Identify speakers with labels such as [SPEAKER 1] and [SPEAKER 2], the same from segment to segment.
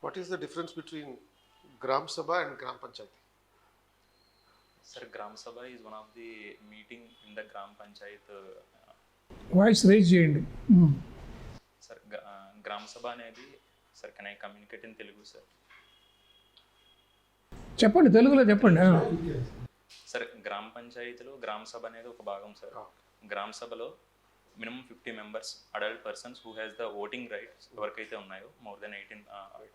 [SPEAKER 1] What is the difference between Gram Sabha and Gram Panchayati?
[SPEAKER 2] Sir, Gram Sabha is one of the meeting in the Gram Panchayat.
[SPEAKER 3] Voice raise చేయండి.
[SPEAKER 2] Sir, Gram Sabha అనేది sir, can I communicate in Telugu, sir?
[SPEAKER 3] చెప్పండి, తెలుగులో చెప్పండి.
[SPEAKER 2] Sir, గ్రామ పంచాయతీలో గ్రామ సభ అనేది ఒక భాగం సార్. గ్రామ సభలో minimum 50 members adult persons who has the voting rights ఎవరికైతే ఉన్నాయో మోర్ దెన్ 18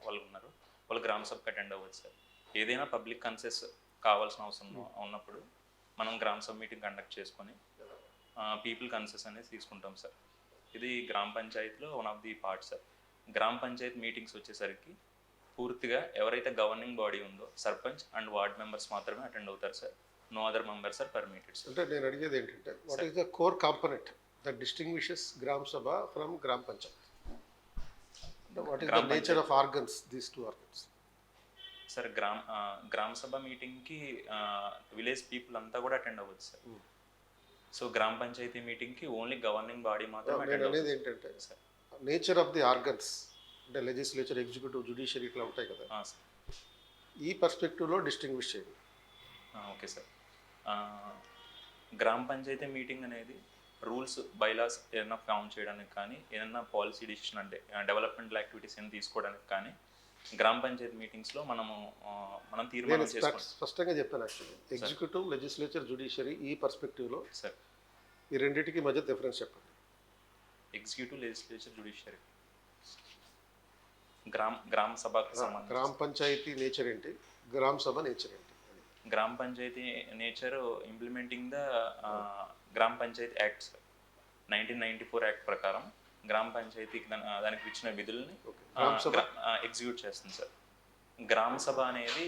[SPEAKER 2] వాళ్ళు ఉన్నారు, వాళ్ళు గ్రామ సభకు అటెండ్ అవ్వచ్చు సార్. ఏదైనా పబ్లిక్ కన్సెస్ కావాల్సిన అవసరం ఉన్నప్పుడు మనం గ్రామ సభ మీటింగ్ కండక్ట్ చేసుకొని పీపుల్ కన్సెస్ అనేది తీసుకుంటాం సార్. ఇది గ్రామ పంచాయతీలో one of the part sir. Gram panchayat meetings వచ్చేసరికి పూర్తిగా ఎవరైతే గవర్నింగ్ బాడీ ఉందో సర్పంచ్ అండ్ వార్డ్ మెంబర్స్ మాత్రమే అటెండ్ అవుతారు sir. No other members are permitted sir.
[SPEAKER 1] అంటే నేను అడిగేది ఏంటంటే what is the core component that distinguishes gram sabha from gram panchayat? What is the nature of organs, these two organs?
[SPEAKER 2] Sir, గ్రామ సభ మీటింగ్కి village people అంతా కూడా అటెండ్ అవ్వచ్చు సార్. సో గ్రామ పంచాయతీ మీటింగ్కి ఓన్లీ గవర్నింగ్ బాడీ మాత్రమే.
[SPEAKER 1] నేను అనేది ఏంటంటే నేచర్ ఆఫ్ ది ఆర్గన్స్ అంటే లెజిస్లేచర్, ఎగ్జిక్యూటివ్, జ్యుడిషియరీ ఇట్లా ఉంటాయి కదా, ఈ పర్స్పెక్టివ్లో డిస్టింగ్విష్ చేయండి.
[SPEAKER 2] Okay sir. Gram panchayat meeting అనేది రూల్స్ బైలాస్ ఏదైనా ఫామ్ చేయడానికి కానీ, ఏదైనా పాలసీ డిసిషన్ అంటే డెవలప్మెంటల్ యాక్టివిటీస్ ఏమైనా తీసుకోవడానికి కానీ గ్రామ పంచాయతీ మీటింగ్స్లో మనం తీర్మానం చేసుకోవాలి.
[SPEAKER 1] స్పష్టంగా చెప్పాను యాక్చువల్లీ, ఎగ్జిక్యూటివ్, లెజిస్లేచర్, జ్యుడిషియరీ ఈ పర్స్పెక్టివ్లో
[SPEAKER 2] సార్
[SPEAKER 1] ఈ రెండింటికి మధ్య డిఫరెన్స్ చెప్పండి.
[SPEAKER 2] ఎగ్జిక్యూటివ్, లెజిస్లేచర్, జ్యుడిషియరీ, గ్రామ సభ
[SPEAKER 1] గ్రామ పంచాయతీ నేచర్ ఏంటి, గ్రామ సభ నేచర్ ఏంటి?
[SPEAKER 2] గ్రామ పంచాయతీ నేచర్ ఇంప్లిమెంటింగ్ ద గ్రామ పంచాయతీ యాక్ట్ సార్. 1994 యాక్ట్ ప్రకారం గ్రామ పంచాయతీకి దానికి ఇచ్చిన విధుల్ని ఎగ్జిక్యూట్ చేస్తుంది సార్. గ్రామ సభ అనేది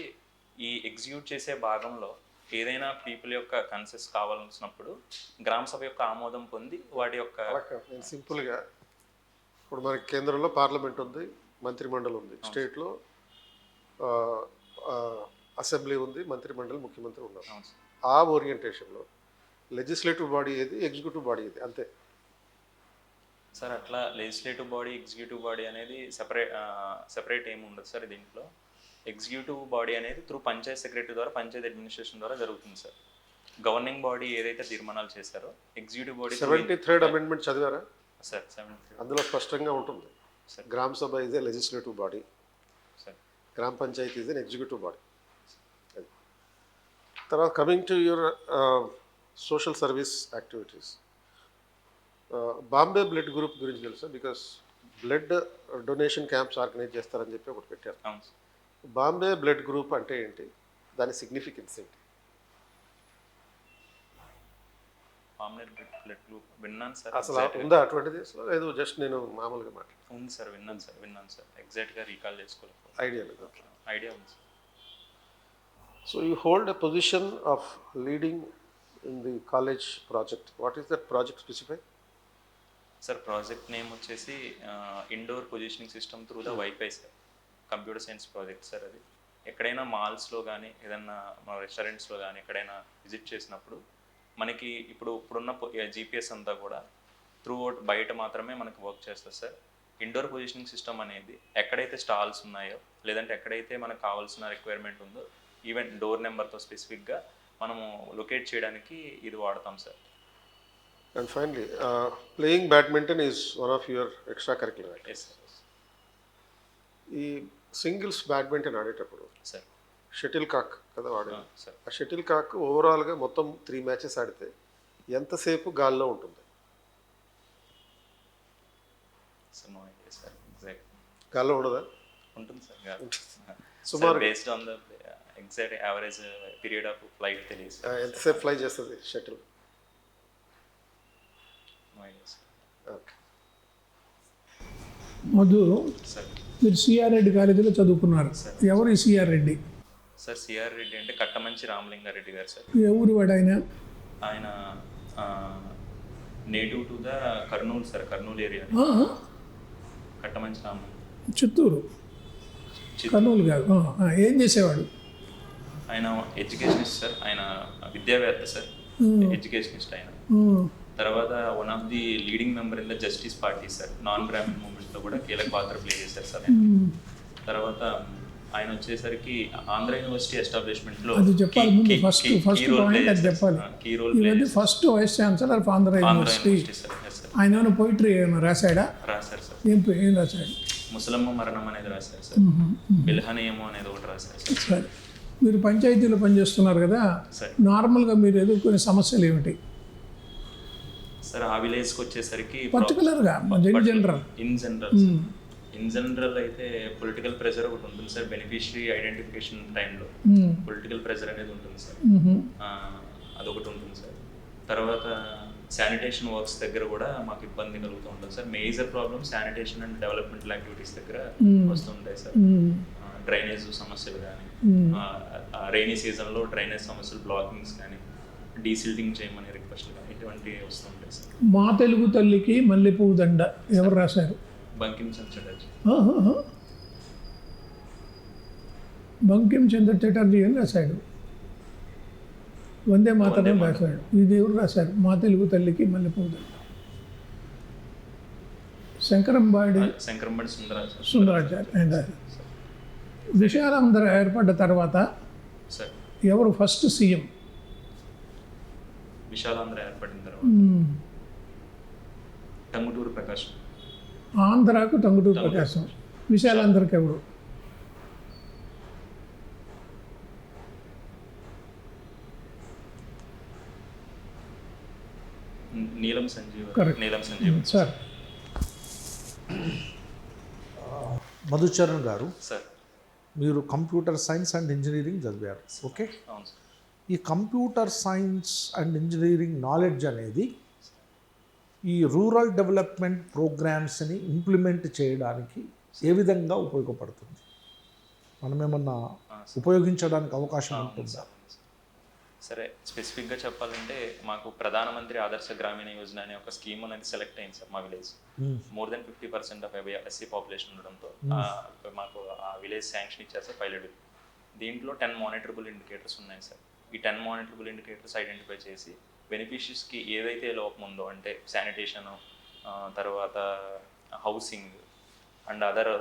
[SPEAKER 2] ఈ ఎగ్జిక్యూట్ చేసే భాగంలో ఏదైనా పీపుల్ యొక్క కన్సెస్ కావాల్సినప్పుడు గ్రామ సభ యొక్క ఆమోదం పొంది వాటి యొక్క
[SPEAKER 1] నేను సింపుల్గా ఇప్పుడు మనకి కేంద్రంలో పార్లమెంట్ ఉంది, మంత్రిమండలి ఉంది, స్టేట్లో అసెంబ్లీ ఉంది, మంత్రిమండలి, ముఖ్యమంత్రి ఉన్నారు. ఆ ఓరియంటేషన్లో లెజిస్లేటివ్ బాడీ ఏది, ఎగ్జిక్యూటివ్ బాడీ ఏది, అంతే
[SPEAKER 2] సార్. అట్లా లెజిస్లేటివ్ బాడీ, ఎగ్జిక్యూటివ్ బాడీ అనేది సెపరేట్ ఏమి ఉండదు సార్. దీంట్లో ఎగ్జిక్యూటివ్ బాడీ అనేది త్రూ పంచాయత్ సెక్రటరీ ద్వారా, పంచాయత్ అడ్మినిస్ట్రేషన్ ద్వారా జరుగుతుంది సార్. గవర్నింగ్ బాడీ ఏదైతే తీర్మానాలు చేశారో ఎగ్జిక్యూటివ్ బాడీ
[SPEAKER 1] 73rd అమెండ్మెంట్ చదివారా
[SPEAKER 2] సార్? 73.
[SPEAKER 1] అందులో స్పష్టంగా ఉంటుంది గ్రామ సభ is a legislative body, gram panchayat is an executive body. తర్వాత coming to your social service activities, Bombay blood group గురించి తెలుసా? Because blood donation camps organise చేస్తారని చెప్పి ఒకటి పెట్టారు. బాంబే బ్లడ్ గ్రూప్ అంటే ఏంటి, దాని సిగ్నిఫికెన్స్ ఏంటి?
[SPEAKER 2] విన్నాను సార్.
[SPEAKER 1] అసలు ఉందా అటువంటిది? లేదు, జస్ట్ నేను మామూలుగా మాట్లాడు.
[SPEAKER 2] ఉంది సార్, విన్నాను సార్. ఎగ్జాక్ట్గా రీకాల్ చేసుకోలేదు.
[SPEAKER 1] ఐడియా లేదు.
[SPEAKER 2] ఐడియా ఉంది sir.
[SPEAKER 1] So you hold a position of leading in the college project. What is that project specific?
[SPEAKER 2] Sir, project name వచ్చేసి indoor positioning system through the wifi sir. Computer science project sir. అది ఎక్కడైనా మాల్స్లో కానీ, ఏదైనా మన రెస్టారెంట్స్లో కానీ ఎక్కడైనా visit చేసినప్పుడు మనకి ఇప్పుడున్న జీపీఎస్ అంతా కూడా త్రూ అవుట్ బయట మాత్రమే మనకి వర్క్ చేస్తుంది సార్. ఇండోర్ పొజిషనింగ్ సిస్టమ్ అనేది ఎక్కడైతే స్టాల్స్ ఉన్నాయో, లేదంటే ఎక్కడైతే మనకు కావాల్సిన రిక్వైర్మెంట్ ఉందో, ఈవెన్ డోర్ నెంబర్తో స్పెసిఫిక్గా మనము లొకేట్ చేయడానికి ఇది వాడతాం sir.
[SPEAKER 1] And finally, playing badminton is one of your extracurricular activities.
[SPEAKER 2] Yes, sir.
[SPEAKER 1] ఈ సింగిల్స్ బ్యాడ్మింటన్ ఆడేటప్పుడు
[SPEAKER 2] సార్
[SPEAKER 1] షటిల్ కాక్ కదా వాడేది.
[SPEAKER 2] సార్,
[SPEAKER 1] ఆ షటిల్ కాక్ ఓవరాల్గా మొత్తం 3 మ్యాచెస్ ఆడితే ఎంతసేపు గాల్లో ఉంటుంది?
[SPEAKER 2] Sir no idea sir. Exact
[SPEAKER 1] గాల్లో ఉండదా?
[SPEAKER 2] ఉంటుంది సార్.
[SPEAKER 1] సుమారు
[SPEAKER 2] based on the exact average period of flight తెలియదు సార్.
[SPEAKER 1] ఎంతసేపు ఫ్లై చేస్తుంది shuttle?
[SPEAKER 2] No idea sir.
[SPEAKER 1] Okay.
[SPEAKER 3] Madhu,
[SPEAKER 2] sir
[SPEAKER 3] మీరు సిఆర్ రెడ్డి కాలేజీలో చదువుకున్నారు. ఎవరు ఈ CR Reddy?
[SPEAKER 2] Sir, CR Reddy అంటే కట్టమంచి రామలింగారెడ్డి గారు సార్.
[SPEAKER 3] ఏ ఊరు వాడు ఆయన?
[SPEAKER 2] ఆయన native to the Kurnool sir, Kurnool area. Kattamanchi Ramalinga.
[SPEAKER 3] Chittoor, Kurnool కాదు. ఏం చేసేవాడు
[SPEAKER 2] ఆయన? Educationist sir. ఆయన విద్యావేత్త సార్, ఎడ్యుకేషనిస్ట్ ఆయన. తర్వాత one of the leading member in the Justice Party sir. Non Brahmin మూవ్మెంట్లో కూడా కీలక పాత్ర ప్లే చేశారు సార్. తర్వాత ఆయన వచ్చేసరికి ఆంధ్ర యూనివర్సిటీ ఎస్టాబ్లిష్మెంట్లో
[SPEAKER 3] అది చెప్పాలి ముందు ఫస్ట్ పాయింట్ అది చెప్పాలి.
[SPEAKER 2] కీ రోల్
[SPEAKER 3] ఇవన్నీ first vice chancellor of Andhra University.
[SPEAKER 2] Sir. Yes sir.
[SPEAKER 3] ఆయన ఏమైనా పోయిటరీ ఏమైనా రాశాడా?
[SPEAKER 2] రాశారు సార్.
[SPEAKER 3] ఏం రాశాడు?
[SPEAKER 2] ముసలమ్మ మరణం అనేది రాశారు సార్. బిల్హనీయము అనేది ఒకటి రాశారు సార్.
[SPEAKER 3] సరే, మీరు పంచాయతీలో పనిచేస్తున్నారు కదా,
[SPEAKER 2] సరే
[SPEAKER 3] నార్మల్గా మీరు ఎదుర్కొనే సమస్యలు ఏమిటి
[SPEAKER 2] సార్? ఆ విలేజ్కి వచ్చేసరికి
[SPEAKER 3] పర్టికులర్గా జనరల్?
[SPEAKER 2] ఇన్ జనరల్ అయితే పొలిటికల్ ప్రెషర్ ఒకటి ఉంటుంది సార్. బెనిఫిషరీ ఐడెంటిఫికేషన్ టైంలో పొలిటికల్ ప్రెషర్ అనేది ఉంటుంది సార్. అదొకటి ఉంటుంది సార్. తర్వాత శానిటేషన్ వర్క్స్ దగ్గర కూడా మాకు ఇబ్బంది కలుగుతూ ఉంటుంది sir. Major problem sanitation and developmental activities దగ్గర వస్తుంటాయి సార్. డ్రైనేజ్ సమస్యలు కానీ, రైనీ సీజన్లో డ్రైనేజ్ సమస్యలు, బ్లాకింగ్స్ కానీ, డీసిల్టింగ్ చేయమని రిక్వెస్ట్లు కానీ ఇటువంటివి వస్తుంటాయి సార్.
[SPEAKER 3] మా తెలుగు తల్లికి మల్లెపువ్వు దండ ఎవరు రాశారు?
[SPEAKER 2] బంకిం చంద్ర చటర్జీ.
[SPEAKER 3] బంకిం చంద్ర చటర్జీ అని రాశాడు. వందే మాతరం రాశాడు. ఇది ఎవరు రాశారు? మా తెలుగు తల్లికి మల్లెపువ్వు దండ. శంకరంబాడి సుందరాచార్య ఆయన రాశారు. విశాలాంధ్ర ఏర్పడ్డ తర్వాత
[SPEAKER 2] సార్
[SPEAKER 3] ఎవరు ఫస్ట్ సీఎం?
[SPEAKER 2] విశాలాంధ్ర ఏర్పడిన తర్వాత టంగుటూరి ప్రకాశం.
[SPEAKER 3] ఆంధ్రాకు టంగుటూరి ప్రకాశం. విశాలాంధ్రకి ఎవరు?
[SPEAKER 2] నీలం సంజీవ్.
[SPEAKER 3] Correct.
[SPEAKER 2] నీలం సంజీవ్
[SPEAKER 3] సార్.
[SPEAKER 4] మధుచరణ్ గారు,
[SPEAKER 2] సార్.
[SPEAKER 4] మీరు కంప్యూటర్ సైన్స్ అండ్ ఇంజనీరింగ్ చదివారు. ఓకే,
[SPEAKER 2] అవును సార్.
[SPEAKER 4] ఈ computer science and engineering knowledge అనేది ఈ రూరల్ డెవలప్మెంట్ ప్రోగ్రామ్స్ని ఇంప్లిమెంట్ చేయడానికి ఏ విధంగా ఉపయోగపడుతుంది? మనం ఏమన్నా ఉపయోగించడానికి అవకాశం ఉంటుందా?
[SPEAKER 2] సరే, స్పెసిఫిక్గా చెప్పాలంటే మాకు ప్రధానమంత్రి ఆదర్శ గ్రామీణ యోజన అనే ఒక స్కీమ్ అనేది సెలెక్ట్ అయింది సార్. మా village more than 50% of SC population ఉండడంతో మాకు ఆ విలేజ్ శాంక్షన్ ఇచ్చారు సార్. పైలట్ దీంట్లో 10 మానిటరబుల్ ఇండికేటర్స్ ఉన్నాయి సార్. ఈ 10 మానిటరబుల్ ఇండికేటర్స్ ఐడెంటిఫై చేసి బెనిఫిషియర్స్కి ఏదైతే లోపం ఉందో, అంటే శానిటేషను, తర్వాత housing and other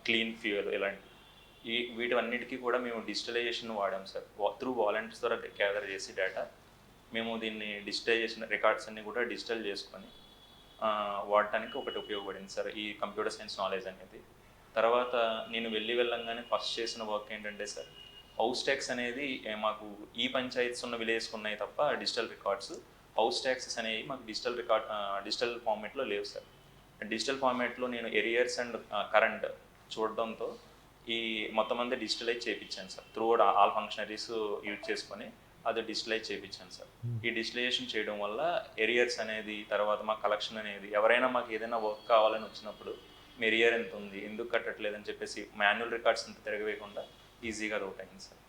[SPEAKER 2] clean fuel, ఇలాంటి వీటన్నిటికీ కూడా మేము డిజిటలైజేషన్ వాడాం సార్. త్రూ వాలంటీర్స్ ద్వారా గ్యాదర్ చేసి డేటా మేము దీన్ని డిజిటలైజేషన్ రికార్డ్స్ అన్ని కూడా డిజిటల్ చేసుకొని వాడటానికి ఒకటి ఉపయోగపడింది సార్ ఈ కంప్యూటర్ సైన్స్ నాలెడ్జ్ అనేది. తర్వాత నేను వెళ్ళంగానే ఫస్ట్ చేసిన వర్క్ ఏంటంటే సార్, హౌస్ ట్యాక్స్ అనేది మాకు ఈ పంచాయత్స్ ఉన్న విలేజ్కి ఉన్నాయి తప్ప డిజిటల్ రికార్డ్స్. హౌస్ ట్యాక్సెస్ అనేవి మాకు డిజిటల్ ఫార్మేట్లో లేవు సార్. డిజిటల్ ఫార్మేట్లో నేను ఎరియర్స్ అండ్ కరెంట్ చూడడంతో ఈ మొత్తం అంతా డిజిటలైజ్ చేయించాను sir. Through all functionaries use చేసుకొని అది డిజిటలైజ్ చేయించాను సార్. ఈ డిజిటలైజేషన్ చేయడం వల్ల ఎరియర్స్ అనేది, తర్వాత మా కలెక్షన్ అనేది, ఎవరైనా మాకు ఏదైనా వర్క్ కావాలని వచ్చినప్పుడు మీ ఎరియర్ ఎంత ఉంది, ఎందుకు కట్టట్లేదని చెప్పేసి మాన్యువల్ రికార్డ్స్ అంతా తిరగవేయకుండా ఈజీగా అది ఒకటి అయింది సార్.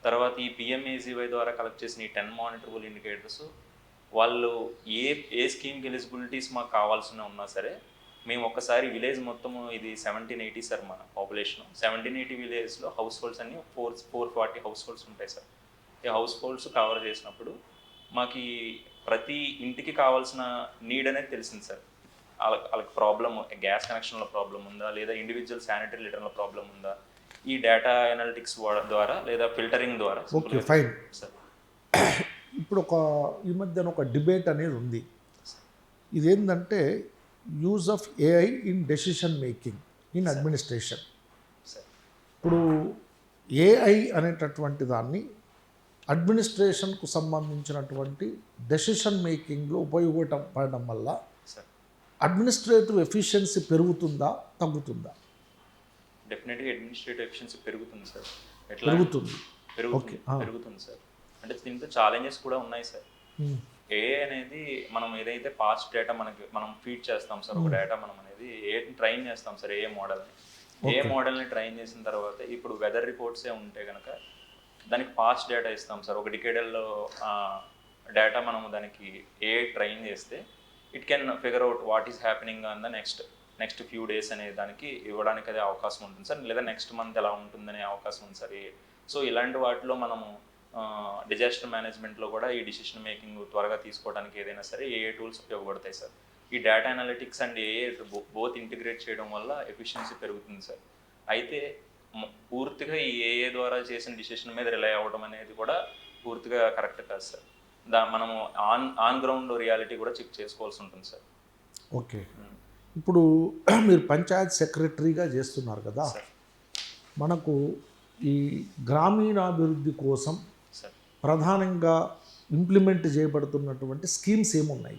[SPEAKER 2] తర్వాత ఈ PMAGY ద్వారా కలెక్ట్ చేసిన ఈ 10 మానిటరబుల్ ఇండికేటర్స్ వాళ్ళు ఏ స్కీమ్కి ఎలిజిబిలిటీస్ మాకు కావాల్సిన ఉన్నా సరే మేము ఒక్కసారి విలేజ్ మొత్తము, ఇది 1780 సార్ మన పాపులేషన్. 1780 విలేజ్లో హౌస్ హోల్డ్స్ అన్ని 440 హౌస్ హోల్డ్స్ ఉంటాయి సార్. ఈ హౌస్ హోల్డ్స్ కవర్ చేసినప్పుడు మాకు ప్రతి ఇంటికి కావాల్సిన నీడ్ అనేది తెలిసింది సార్. వాళ్ళకి ప్రాబ్లమ్, గ్యాస్ కనెక్షన్లో ప్రాబ్లం ఉందా, లేదా ఇండివిజువల్ శానిటరీ లిటర్లో ప్రాబ్లం ఉందా, ఈ డేటా అనలిటిక్స్ ద్వారా లేదా ఫిల్టరింగ్ ద్వారా.
[SPEAKER 4] Okay, fine
[SPEAKER 2] sir.
[SPEAKER 4] ఇప్పుడు ఈ మధ్యన ఒక డిబేట్ అనేది ఉంది. ఇదేంటంటే use of AI in decision making in administration. ఇప్పుడు AI అనేటటువంటి దాన్ని అడ్మినిస్ట్రేషన్కు సంబంధించినటువంటి డెసిషన్ మేకింగ్లో ఉపయోగపడడం వల్ల అడ్మినిస్ట్రేటివ్ ఎఫిషియన్సీ పెరుగుతుందా, తగ్గుతుందా?
[SPEAKER 2] డెఫినెట్గా అడ్మినిస్ట్రేటివ్ ఎఫిషియన్సీ పెరుగుతుంది సార్. పెరుగుతుంది సార్. అంటే దీంతో ఛాలెంజెస్ కూడా ఉన్నాయి సార్. AI అనేది మనం ఏదైతే పాస్ట్ డేటా మనం ఫీడ్ చేస్తాం సార్, ఒక డేటా మనం అనేది ట్రైన్ చేస్తాం సార్ AI మోడల్ని. AI మోడల్ని ట్రైన్ చేసిన తర్వాత ఇప్పుడు వెదర్ రిపోర్ట్సే ఉంటే కనుక దానికి పాస్ట్ డేటా ఇస్తాం సార్. ఒక డికేడల్లో డేటా మనము దానికి AI ట్రైన్ చేస్తే it can figure out what is happening on the next few days అనే దానికి ఇవ్వడానికి అదే అవకాశం ఉంటుంది సార్. లేదా నెక్స్ట్ మంత్ ఎలా ఉంటుందనే అవకాశం ఉంది సార్. సో ఇలాంటి వాటిలో మనము డిజాస్టర్ మేనేజ్మెంట్లో కూడా ఈ డిసిషన్ మేకింగ్ త్వరగా తీసుకోవడానికి ఏదైనా సరే AI టూల్స్ ఉపయోగపడతాయి సార్. ఈ data analytics and AI both integrate చేయడం వల్ల ఎఫిషియన్సీ పెరుగుతుంది సార్. అయితే పూర్తిగా ఈ ఏఏ ద్వారా చేసిన డిసిషన్ మీద రిలై అవ్వడం అనేది కూడా పూర్తిగా కరెక్ట్ కాదు సార్. మనము ఆన్ గ్రౌండ్ రియాలిటీ కూడా చెక్ చేసుకోవాల్సి ఉంటుంది సార్.
[SPEAKER 4] ఓకే, ఇప్పుడు మీరు పంచాయత్ సెక్రటరీగా చేస్తున్నారు కదా,
[SPEAKER 2] సార్
[SPEAKER 4] మనకు ఈ గ్రామీణాభివృద్ధి కోసం
[SPEAKER 2] సార్
[SPEAKER 4] ప్రధానంగా ఇంప్లిమెంట్ చేయబడుతున్నటువంటి స్కీమ్స్ ఏమున్నాయి?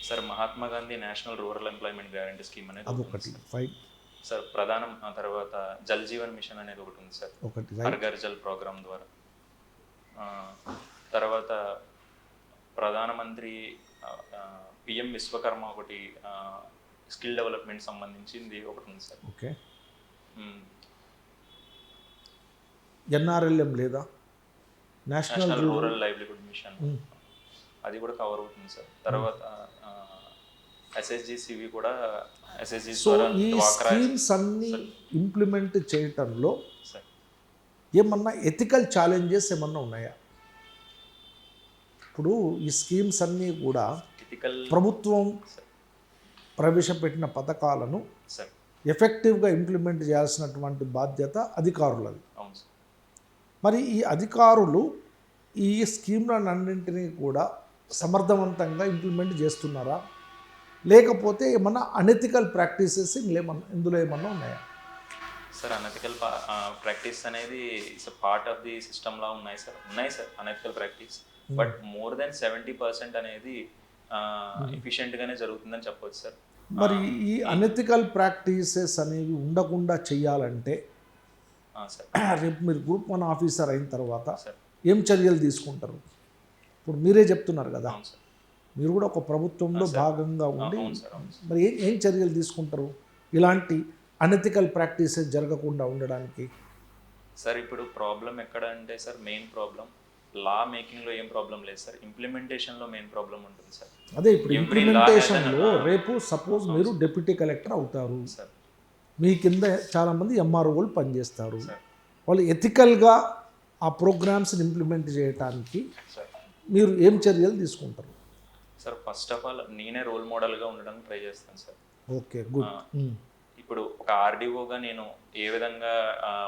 [SPEAKER 2] Sir Mahatma Gandhi national rural employment guarantee scheme అనేది
[SPEAKER 4] అదొకటి, ఫైన్.
[SPEAKER 2] సార్ ప్రధానం. ఆ తర్వాత జల్ జీవన్ మిషన్ అనేది ఒకటి ఉంది సార్,
[SPEAKER 4] ఒకటి,
[SPEAKER 2] హర్ ఘర్ జల్ ప్రోగ్రామ్ ద్వారా. తర్వాత ప్రధానమంత్రి పిఎం విశ్వకర్మ ఒకటి, స్కిల్ డెవలప్మెంట్ సంబంధించింది ఒకటి ఉంది సార్.
[SPEAKER 4] ఓకే, ఎన్ఆర్ఎల్ఎం లేదా? నేషనల్
[SPEAKER 2] రూరల్ లైవ్లీహుడ్ మిషన్, అది కూడా కవర్ అవుతుంది సార్. తర్వాత ఎస్ఎస్జిసివి కూడా, ఎస్ఎస్జి.
[SPEAKER 4] సో ఈ స్కీమ్స్ అన్ని ఇంప్లిమెంట్ చేయటంలో
[SPEAKER 2] సార్
[SPEAKER 4] ఏమన్నా ఎథికల్ ఛాలెంజెస్ ఏమన్నా ఉన్నాయా? ఇప్పుడు ఈ స్కీమ్స్ అన్నీ కూడా
[SPEAKER 2] ఎథికల్
[SPEAKER 4] ప్రభుత్వం ప్రవేశపెట్టిన పథకాలను
[SPEAKER 2] సార్
[SPEAKER 4] ఎఫెక్టివ్గా ఇంప్లిమెంట్ చేయాల్సినటువంటి బాధ్యత అధికారులది.
[SPEAKER 2] అవును సార్.
[SPEAKER 4] మరి ఈ అధికారులు ఈ స్కీమ్లన్నింటినీ కూడా సమర్థవంతంగా ఇంప్లిమెంట్ చేస్తున్నారా, లేకపోతే ఏమన్నా అనెథికల్ ప్రాక్టీసెస్ ఇందులో ఏమన్నా ఉన్నాయా?
[SPEAKER 2] సార్ అనెథికల్ ప్రాక్టీస్ అనేది ఇట్స్ పార్ట్ ఆఫ్ ది సిస్టమ్లా ఉన్నాయి sir unethical practice. But more than 70% అనేది ఎఫిషియెంట్గానే జరుగుతుందని చెప్పవచ్చు సార్.
[SPEAKER 4] మరి ఈ అనెథికల్ ప్రాక్టీసెస్ అనేవి ఉండకుండా చెయ్యాలంటే
[SPEAKER 2] సార్
[SPEAKER 4] రేపు మీరు గ్రూప్ 1 ఆఫీసర్ అయిన తర్వాత
[SPEAKER 2] సార్
[SPEAKER 4] ఏం చర్యలు తీసుకుంటారు? ఇప్పుడు మీరే చెప్తున్నారు కదా,
[SPEAKER 2] అవును సార్.
[SPEAKER 4] మీరు కూడా ఒక ప్రభుత్వంలో భాగంగా ఉండి
[SPEAKER 2] అవును సార్, అవును సార్.
[SPEAKER 4] మరి ఏం చర్యలు తీసుకుంటారు ఇలాంటి అనెథికల్ ప్రాక్టీసెస్ జరగకుండా ఉండడానికి?
[SPEAKER 2] సార్ ఇప్పుడు ప్రాబ్లం ఎక్కడ అంటే సార్, మెయిన్ ప్రాబ్లం లా మేకింగ్లో ఏం ప్రాబ్లం లేదు సార్, ఇంప్లిమెంటేషన్లో మెయిన్ ప్రాబ్లం ఉంటుంది సార్.
[SPEAKER 4] అదే ఇప్పుడు ఇంప్లిమెంటేషన్లో రేపు సపోజ్ మీరు డిప్యూటీ కలెక్టర్ అవుతారు
[SPEAKER 2] సార్,
[SPEAKER 4] మీ కింద చాలామంది ఎంఆర్ఓలు పనిచేస్తారు,
[SPEAKER 2] సార్
[SPEAKER 4] వాళ్ళు ఎథికల్గా ఆ ప్రోగ్రామ్స్ని ఇంప్లిమెంట్ చేయడానికి
[SPEAKER 2] సార్
[SPEAKER 4] మీరు ఏం చర్యలు తీసుకుంటారు?
[SPEAKER 2] సార్ ఫస్ట్ ఆఫ్ ఆల్ నేనే రోల్ మోడల్గా ఉండడానికి ట్రై చేస్తాను సార్.
[SPEAKER 4] Okay, good.
[SPEAKER 2] ఇప్పుడు ఒక ఆర్డీఓగా నేను ఏ విధంగా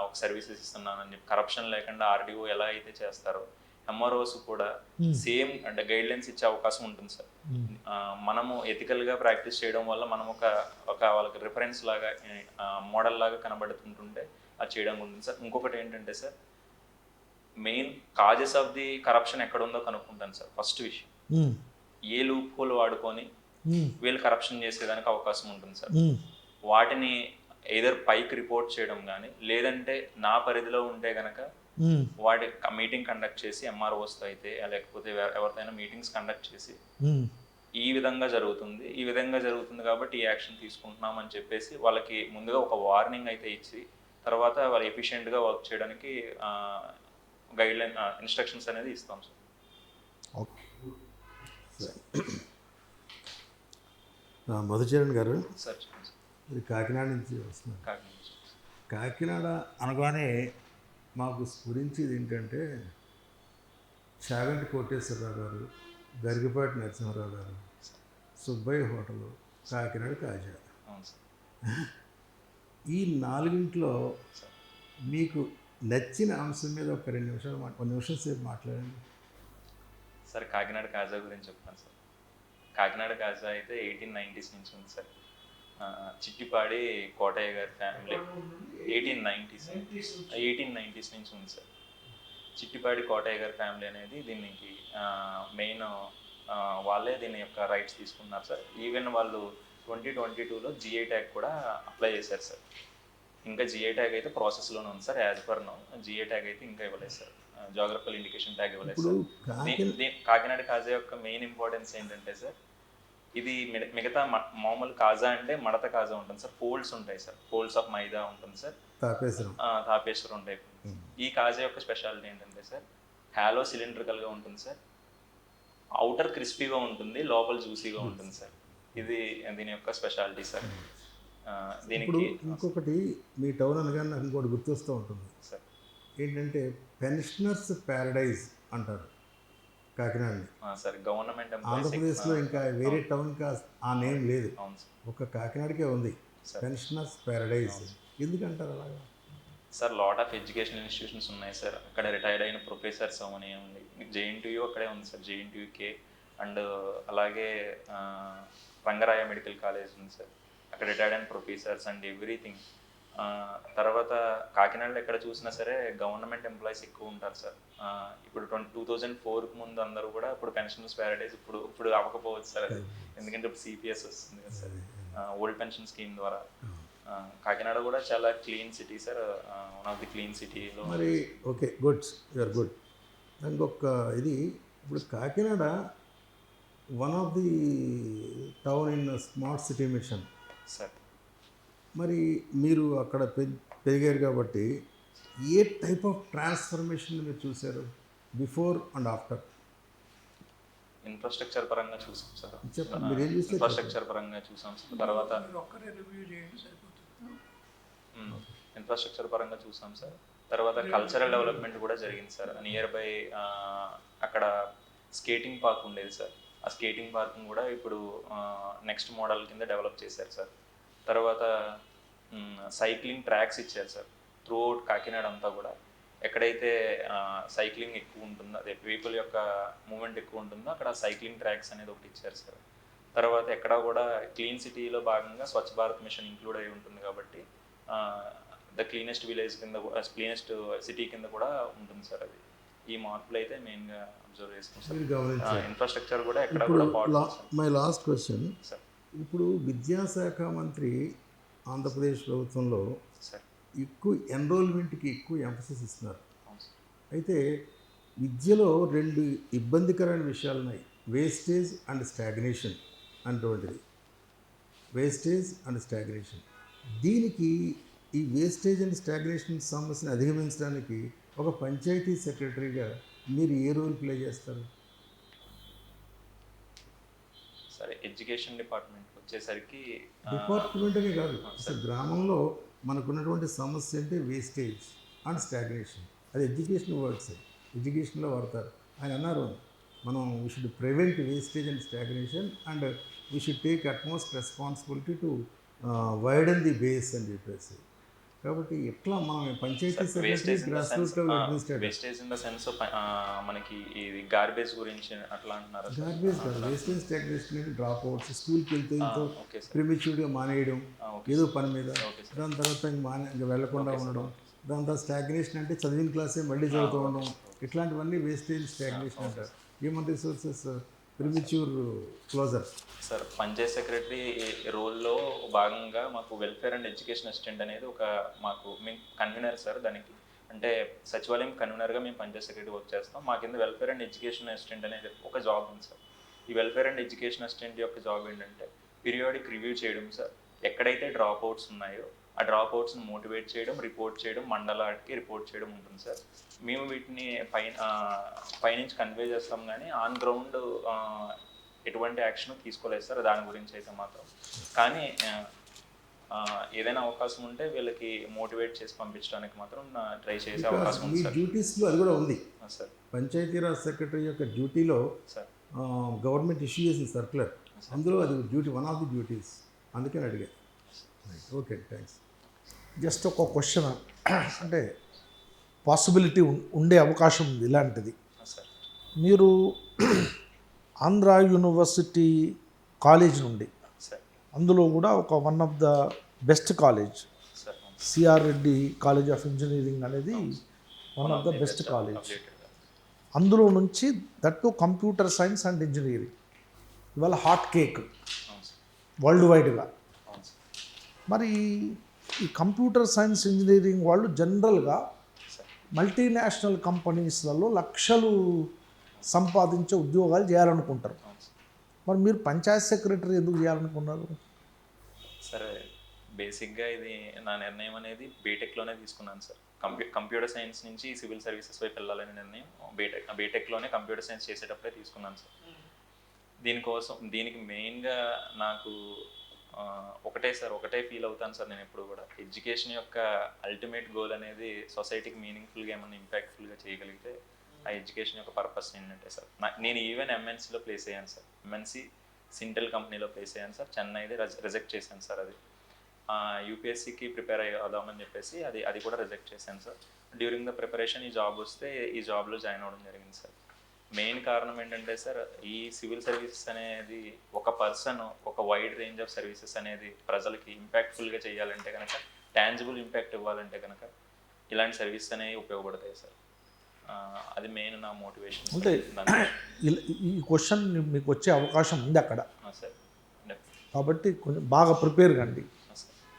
[SPEAKER 2] ఒక సర్వీసెస్ ఇస్తున్నానని చెప్పి, కరప్షన్ లేకుండా ఆర్డీఓ ఎలా అయితే చేస్తారో ఎంఆర్ఓస్ కూడా సేమ్ అంటే గైడ్ లైన్స్ ఇచ్చే అవకాశం ఉంటుంది సార్. మనము ఎథికల్గా ప్రాక్టీస్ చేయడం వల్ల మనం ఒక వాళ్ళకి రిఫరెన్స్ లాగా, మోడల్ లాగా కనబడుతుంటుంటే అది చేయడం ఉంటుంది సార్. ఇంకొకటి ఏంటంటే sir, main causes of the corruption ఎక్కడ ఉందో కనుక్కుంటాను సార్. ఫస్ట్ విషయం, ఏ లూప్ హోల్ వాడుకొని వీళ్ళు కరప్షన్ చేసేదానికి అవకాశం ఉంటుంది సార్. వాటిని ఎయిదర్ పైకి రిపోర్ట్ చేయడం కానీ, లేదంటే నా పరిధిలో ఉంటే కనుక వాటి మీటింగ్ కండక్ట్ చేసి ఎంఆర్ఓస్తో అయితే, లేకపోతే ఎవరితోనైనా మీటింగ్స్ కండక్ట్ చేసి ఈ విధంగా జరుగుతుంది కాబట్టి ఈ యాక్షన్ తీసుకుంటున్నాం అని చెప్పేసి వాళ్ళకి ముందుగా ఒక వార్నింగ్ అయితే ఇచ్చి, తర్వాత వాళ్ళు ఎఫిషియెంట్గా వర్క్ చేయడానికి గైడ్ లైన్ ఇన్స్ట్రక్షన్స్ అనేది ఇస్తాం సార్.
[SPEAKER 4] ఓకే,
[SPEAKER 5] మధుచరణ్ గారు,
[SPEAKER 2] సార్
[SPEAKER 5] ఇది కాకినాడ నుంచి వస్తున్నారు.
[SPEAKER 2] కాకినాడ.
[SPEAKER 5] కాకినాడ అనగానే మాకు స్ఫురించేది ఏంటంటే చాగంటి కోటేశ్వరరావు గారు, గరికపాటి నరసింహారావు గారు, సుబ్బయ్య హోటలు, కాకినాడ కాజా.
[SPEAKER 2] అవును సార్.
[SPEAKER 5] ఈ నాలుగింట్లో మీకు నచ్చిన అంశం మీద ఒక 2 నిమిషం సేపు మాట్లాడండి
[SPEAKER 2] సార్. కాకినాడ కాజా గురించి చెప్తాను సార్. కాకినాడ కాజా అయితే 1890s నుంచి ఉంది సార్. చిట్టిపాడి కోటయ్య గారి ఫ్యామిలీ 1890s నుంచి ఉంది సార్. చిట్టిపాడి కోటయ్య గారి ఫ్యామిలీ అనేది దీనికి మెయిన్, వాళ్ళే దీని యొక్క రైట్స్ తీసుకున్నారు సార్. ఈవెన్ వాళ్ళు 2022లో జిఐ ట్యాగ్ కూడా అప్లై చేశారు సార్. ఇంకా జిఐ ట్యాగ్ అయితే ప్రాసెస్లోనే ఉంది sir. As per now GI tag అయితే ఇంకా ఇవ్వలేదు సార్. జాగ్రఫికల్ ఇండికేషన్ ట్యాగ్ ఇవ్వలేదు సార్. కాకినాడ కాజా యొక్క మెయిన్ ఇంపార్టెన్స్ ఏంటంటే సార్, ఇది మిగతా మామూలు కాజా అంటే మడత కాజా ఉంటుంది సార్, ఫోల్డ్స్ ఉంటాయి సార్, ఫోల్డ్స్ ఆఫ్ మైదా ఉంటుంది సార్, తాపేశ్వరం ఉంటాయి. ఈ కాజా యొక్క స్పెషాలిటీ ఏంటంటే సార్, హాలో సిలిండ్రికల్గా ఉంటుంది సార్, అవుటర్ క్రిస్పీగా ఉంటుంది, లోపల జ్యూసీగా ఉంటుంది సార్. ఇది దీని యొక్క స్పెషాలిటీ సార్. దీనికి
[SPEAKER 5] ఇంకొకటి, మీ టౌన్ అనగానే నాకు ఇంకోటి గుర్తొస్తూ ఉంటుంది
[SPEAKER 2] సార్.
[SPEAKER 5] ఏంటంటే పెన్షనర్స్ ప్యారడైజ్ అంటారు కాకినాడని
[SPEAKER 2] సార్. గవర్నమెంట్
[SPEAKER 5] ఆంధ్రప్రదేశ్లో ఇంకా వేరే టౌన్కి ఆ నేమ్ లేదు,
[SPEAKER 2] అవును సార్.
[SPEAKER 5] ఒక కాకినాడకే ఉంది పెన్షనర్స్ ప్యారడైజ్. ఎందుకంటారు అలాగా?
[SPEAKER 2] Sir lot of educational institutions ఉన్నాయి సార్. అక్కడ రిటైర్డ్ అయిన ప్రొఫెసర్స్ అవన్నీ ఉంది. జేఎన్టీయూ అక్కడే ఉంది సార్, జేఎన్టీయూకే. అండ్ అలాగే రంగరాయ మెడికల్ కాలేజ్ ఉంది సార్, అక్కడ రిటైర్డ్ అయిన ప్రొఫెసర్స్ అండ్ ఎవ్రీథింగ్. తర్వాత కాకినాడలో ఎక్కడ చూసినా సరే గవర్నమెంట్ ఎంప్లాయీస్ ఎక్కువ ఉంటారు సార్. ఇప్పుడు 2004కు ముందు అందరూ కూడా ఇప్పుడు పెన్షన్స్ ప్యారడైజ్ ఇప్పుడు అవ్వకపోవచ్చు సార్ అది, ఎందుకంటే ఇప్పుడు సిపిఎస్ వస్తుంది కదా సార్, ఓల్డ్ పెన్షన్ స్కీమ్ ద్వారా. కాకినాడ కూడా చాలా clean city sir, one of the clean సిటీలో.
[SPEAKER 5] మరి ఓకే, గుడ్, యూఆర్ గుడ్. ఇంకొక ఇది, ఇప్పుడు Kakinada one of the town in smart city mission
[SPEAKER 2] sir.
[SPEAKER 5] మరి మీరు అక్కడ పెరిగారు కాబట్టి ఏ టైప్ ఆఫ్ ట్రాన్స్ఫర్మేషన్ మీరు చూశారు బిఫోర్ అండ్ ఆఫ్టర్?
[SPEAKER 2] ఇన్ఫ్రాస్ట్రక్చర్ పరంగా చూసాం సార్.
[SPEAKER 5] చెప్పండి, మీరు ఏం చూస్తే
[SPEAKER 2] ఇన్ఫ్రాస్ట్రక్చర్ పరంగా చూసాం సార్. తర్వాత
[SPEAKER 3] ఒక్కరే రివ్యూ చేయండి సరిపోతుంది.
[SPEAKER 2] ఇన్ఫ్రాస్ట్రక్చర్ పరంగా చూసాం సార్. తర్వాత కల్చరల్ డెవలప్మెంట్ కూడా జరిగింది సార్. నియర్ బై అక్కడ స్కేటింగ్ పార్క్ ఉండేది సార్, ఆ స్కేటింగ్ పార్క్ని కూడా ఇప్పుడు నెక్స్ట్ మోడల్ కింద డెవలప్ చేశారు సార్. తర్వాత సైక్లింగ్ ట్రాక్స్ ఇచ్చారు సార్ త్రూ అవుట్ కాకినాడ అంతా కూడా. ఎక్కడైతే సైక్లింగ్ ఎక్కువ ఉంటుందో, అదే పీపుల్ యొక్క మూమెంట్ ఎక్కువ ఉంటుందో అక్కడ సైక్లింగ్ ట్రాక్స్ అనేది ఒకటి ఇచ్చారు సార్. తర్వాత ఎక్కడ కూడా క్లీన్ సిటీలో భాగంగా స్వచ్ఛ భారత్ మిషన్ ఇంక్లూడ్ అయి ఉంటుంది కాబట్టి ద క్లీనెస్ట్ విలేజ్ కింద, క్లీనెస్ట్ సిటీ కింద కూడా ఉంటుంది సార్ అది. ఈ మార్పులు అయితే మెయిన్గా అబ్జర్వ్ చేసుకుంటాం సార్. ఇన్ఫ్రాస్ట్రక్చర్ కూడా ఎక్కడ కూడా
[SPEAKER 5] మై లాస్ట్ క్వశ్చన్
[SPEAKER 2] సార్.
[SPEAKER 5] ఇప్పుడు విద్యాశాఖ మంత్రి ఆంధ్రప్రదేశ్ ప్రభుత్వంలో
[SPEAKER 2] సార్
[SPEAKER 5] ఎక్కువ ఎన్రోల్మెంట్కి ఎక్కువ ఎంఫసిస్ ఇస్తున్నారు.
[SPEAKER 2] అవును సార్.
[SPEAKER 5] అయితే విద్యలో రెండు ఇబ్బందికరమైన విషయాలు ఉన్నాయి, వేస్టేజ్ అండ్ స్టాగ్నేషన్ అటువంటిది. వేస్టేజ్ అండ్ స్టాగ్నేషన్, దీనికి ఈ వేస్టేజ్ అండ్ స్టాగ్నేషన్ సమస్యను అధిగమించడానికి ఒక పంచాయతీ సెక్రటరీగా మీరు ఏ రోల్ ప్లే చేస్తారు?
[SPEAKER 2] సరే, ఎడ్యుకేషన్ డిపార్ట్మెంట్ వచ్చేసరికి
[SPEAKER 5] డిపార్ట్మెంట్ అనే కాదు, అసలు గ్రామంలో మనకున్నటువంటి సమస్య అంటే వేస్టేజ్ అండ్ స్టాగ్నేషన్. అది ఎడ్యుకేషన్ వర్డ్స్, ఎడ్యుకేషన్లో వాడతారు. ఆయన అన్నారు, మనం we should prevent wastage and stagnation and we should take utmost responsibility to widen the base అని చెప్పేసి. కాబట్టి ఎట్లా మనం panchayati secretary grass root level administrator.
[SPEAKER 2] Wastage in the sense మనకి ఇది గార్బేజ్ గురించి అట్లా అంటున్నారు.
[SPEAKER 5] గార్బేజ్ కాదు, వేస్టేజ్ స్టాగ్నేషన్ అంటే డ్రాప్ అవుట్స్, స్కూల్కి వెళ్తే ఎంతో ప్రిమిచ్యూర్గా మానేయడం ఏదో పని మీద, దాని తర్వాత ఇంకా వెళ్లకుండా ఉండడం, దాని తర్వాత స్టాగ్నేషన్ అంటే చదివిన క్లాసే మళ్ళీ చదువుతూ ఉండడం, ఇట్లాంటివన్నీ వేస్టేజ్ స్టాగ్నేషన్ అంటారు. Human resources premature closure.
[SPEAKER 2] Sir, panchayat secretary రోల్లో భాగంగా మాకు వెల్ఫేర్ అండ్ ఎడ్యుకేషన్ అసిస్టెంట్ అనేది మాకు మేము కన్వీనర్ సార్. దానికి అంటే సచివాలయం కన్వీనర్గా మేము పంచాయత్ సెక్రటరీ వర్క్ చేస్తాం. మా కింద వెల్ఫేర్ అండ్ ఎడ్యుకేషన్ అసిస్టెంట్ అనేది ఒక జాబ్ ఉంది సార్. ఈ వెల్ఫేర్ అండ్ ఎడ్యుకేషన్ అసిస్టెంట్ యొక్క జాబ్ ఏంటంటే పీరియాడిక్ రివ్యూ చేయడం సార్. ఎక్కడైతే డ్రాప్ అవుట్స్ ఉన్నాయో ఆ డ్రాప్ అవుట్స్ని మోటివేట్ చేయడం, రిపోర్ట్ చేయడం, మండలానికి రిపోర్ట్ చేయడం ఉంటుంది సార్. మేము వీటిని పైనుంచి కన్వే చేస్తాం, కానీ ఆన్ గ్రౌండ్ ఎటువంటి యాక్షన్ తీసుకోలేదు సార్ దాని గురించి అయితే మాత్రం. కానీ ఏదైనా అవకాశం ఉంటే వీళ్ళకి మోటివేట్ చేసి పంపించడానికి మాత్రం ట్రై చేసే అవకాశం ఉంది సార్.
[SPEAKER 5] డ్యూటీస్లో అది కూడా ఉంది
[SPEAKER 2] సార్.
[SPEAKER 5] పంచాయతీరాజ్ సెక్రటరీ యొక్క డ్యూటీలో
[SPEAKER 2] సార్
[SPEAKER 5] గవర్నమెంట్ ఇష్యూ చేసిన సర్క్యులర్, అందులో అది duty, one of the duties, అందుకని అడిగా. Okay, thanks.
[SPEAKER 4] జస్ట్ ఒక క్వశ్చన్, అంటే పాసిబిలిటీ ఉండే అవకాశం ఉంది ఇలాంటిది.
[SPEAKER 2] సార్
[SPEAKER 4] మీరు ఆంధ్ర యూనివర్సిటీ కాలేజ్ నుండి,
[SPEAKER 2] సార్
[SPEAKER 4] అందులో కూడా ఒక one of the best college
[SPEAKER 2] sir
[SPEAKER 4] CR Reddy College of Engineering అనేది one of the best college. అందులో నుంచి that computer science and engineering ఇవాళ హాట్ కేక్ వరల్డ్ వైడ్గా. మరి ఈ కంప్యూటర్ సైన్స్ ఇంజనీరింగ్ వాళ్ళు జనరల్గా మల్టీనేషనల్ కంపెనీస్లలో లక్షలు సంపాదించే ఉద్యోగాలు చేయాలనుకుంటారు. మరి మీరు పంచాయత్ సెక్రటరీ ఎందుకు చేయాలనుకున్నారు?
[SPEAKER 2] సరే, బేసిక్గా ఇది నా నిర్ణయం అనేది బీటెక్లోనే తీసుకున్నాను సార్. కంప్యూటర్ సైన్స్ నుంచి సివిల్ సర్వీసెస్ వైపు వెళ్ళాలనే నిర్ణయం బీటెక్లోనే కంప్యూటర్ సైన్స్ చేసేటప్పుడే తీసుకున్నాను సార్. దీనికి మెయిన్గా నాకు ఒకటే ఫీల్ అవుతాను సార్. నేను ఎప్పుడు కూడా ఎడ్యుకేషన్ యొక్క అల్టిమేట్ గోల్ అనేది సొసైటీకి మీనింగ్ఫుల్గా ఏమన్నా ఇంపాక్ట్ఫుల్గా చేయగలిగితే ఆ ఎడ్యుకేషన్ యొక్క పర్పస్ ఏంటంటే సార్, నేను ఈవెన్ ఎంఎన్సీలో ప్లేస్ అయ్యాను సార్. ఎంఎన్సీ సింటెల్ కంపెనీలో ప్లేస్ అయ్యాను సార్. చెన్నైది రిజెక్ట్ చేశాను సార్. అది యూపీఎస్సీకి ప్రిపేర్ అవుదామని చెప్పేసి అది కూడా రిజెక్ట్ చేశాను సార్. డ్యూరింగ్ ద ప్రిపరేషన్ ఈ జాబ్ వస్తే ఈ జాబ్లో జాయిన్ అవ్వడం జరిగింది సార్. మెయిన్ కారణం ఏంటంటే సార్, ఈ సివిల్ సర్వీసెస్ అనేది ఒక పర్సన్ ఒక వైడ్ రేంజ్ ఆఫ్ సర్వీసెస్ అనేది ప్రజలకి ఇంపాక్ట్ఫుల్గా చేయాలంటే కనుక, టాంజిబుల్ ఇంపాక్ట్ ఇవ్వాలంటే కనుక ఇలాంటి సర్వీస్ అనేవి ఉపయోగపడతాయి సార్. అది మెయిన్ నా మోటివేషన్.
[SPEAKER 4] అంటే ఈ క్వశ్చన్ మీకు వచ్చే అవకాశం ఉంది అక్కడ
[SPEAKER 2] సార్.
[SPEAKER 4] కాబట్టి కొంచెం బాగా ప్రిపేర్ కండి.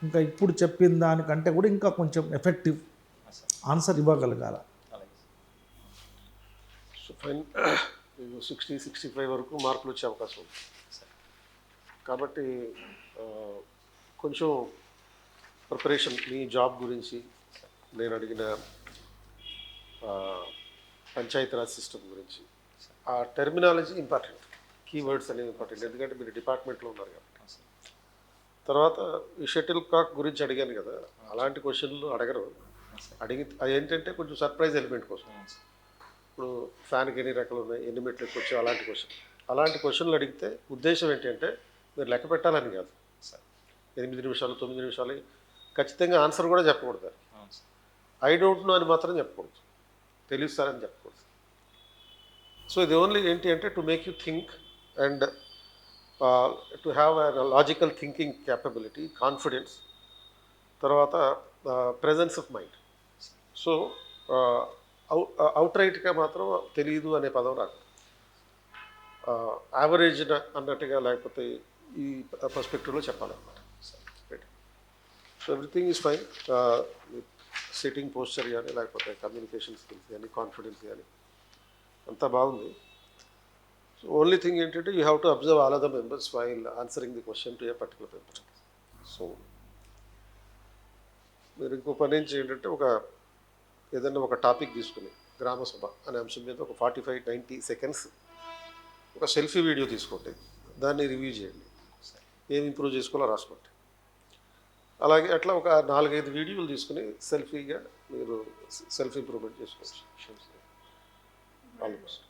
[SPEAKER 4] ఇంకా ఇప్పుడు చెప్పిన దానికంటే కూడా ఇంకా కొంచెం ఎఫెక్టివ్ ఆన్సర్ ఇవ్వగలగాల.
[SPEAKER 1] సో ఫైన్ 60-65 వరకు మార్కులు వచ్చే అవకాశం ఉంది. కాబట్టి కొంచెం ప్రిపరేషన్ మీ జాబ్ గురించి, నేను అడిగిన పంచాయతీరాజ్ సిస్టమ్ గురించి, ఆ టెర్మినాలజీ ఇంపార్టెంట్, కీవర్డ్స్ అనేవి ఇంపార్టెంట్, ఎందుకంటే మీరు డిపార్ట్మెంట్లో ఉన్నారు కాబట్టి. తర్వాత ఈ షటిల్ కాక్ గురించి అడిగాను కదా, అలాంటి క్వశ్చన్లు అడగరు. అది ఏంటంటే కొంచెం సర్ప్రైజ్ ఎలిమెంట్ కోసం. ఇప్పుడు ఫ్యాన్కి ఎన్ని రకాలు ఉన్నాయి, ఎన్ని మెట్లు ఎక్కొచ్చు, అలాంటి క్వశ్చన్లు అడిగితే ఉద్దేశం ఏంటంటే మీరు లెక్క పెట్టాలని కాదు. 8 నిమిషాలు 9 నిమిషాలు ఖచ్చితంగా ఆన్సర్ కూడా చెప్పకూడదు. ఐ డోంట్ నో అని మాత్రం చెప్పకూడదు, తెలుసు సార్ అని చెప్పకూడదు. సో ఇది ఓన్లీ ఏంటి అంటే to make you think and to have a logical thinking capability, confidence, తర్వాత ప్రెజెన్స్ ఆఫ్ మైండ్. సో అవుట్ రైట్గా మాత్రం తెలియదు అనే పదం రాదు. యావరేజ్ అన్నట్టుగా, లేకపోతే ఈ పర్స్పెక్టివ్లో చెప్పాలన్నమాట. So everything is fine. Sitting posture కానీ, లేకపోతే కమ్యూనికేషన్ స్కిల్స్ కానీ, కాన్ఫిడెన్స్ కానీ అంతా బాగుంది. సో ఓన్లీ థింగ్ ఏంటంటే you have to observe all of the members while answering the question to a particular paper. So మీరు ఇంకో పని ఏం చేయండి అంటే, ఏదైనా ఒక టాపిక్ తీసుకుని గ్రామ సభ అనే అంశం మీద ఒక 45-90 సెకండ్స్ ఒక సెల్ఫీ వీడియో తీసుకోండి, దాన్ని రివ్యూ చేయండి, ఏం ఇంప్రూవ్ చేసుకోవాలో రాసుకోండి. అలాగే అట్లా ఒక 4-5 వీడియోలు తీసుకుని సెల్ఫీగా మీరు సెల్ఫ్ ఇంప్రూవ్మెంట్ చేసుకోవచ్చు. ఆల్మోస్ట్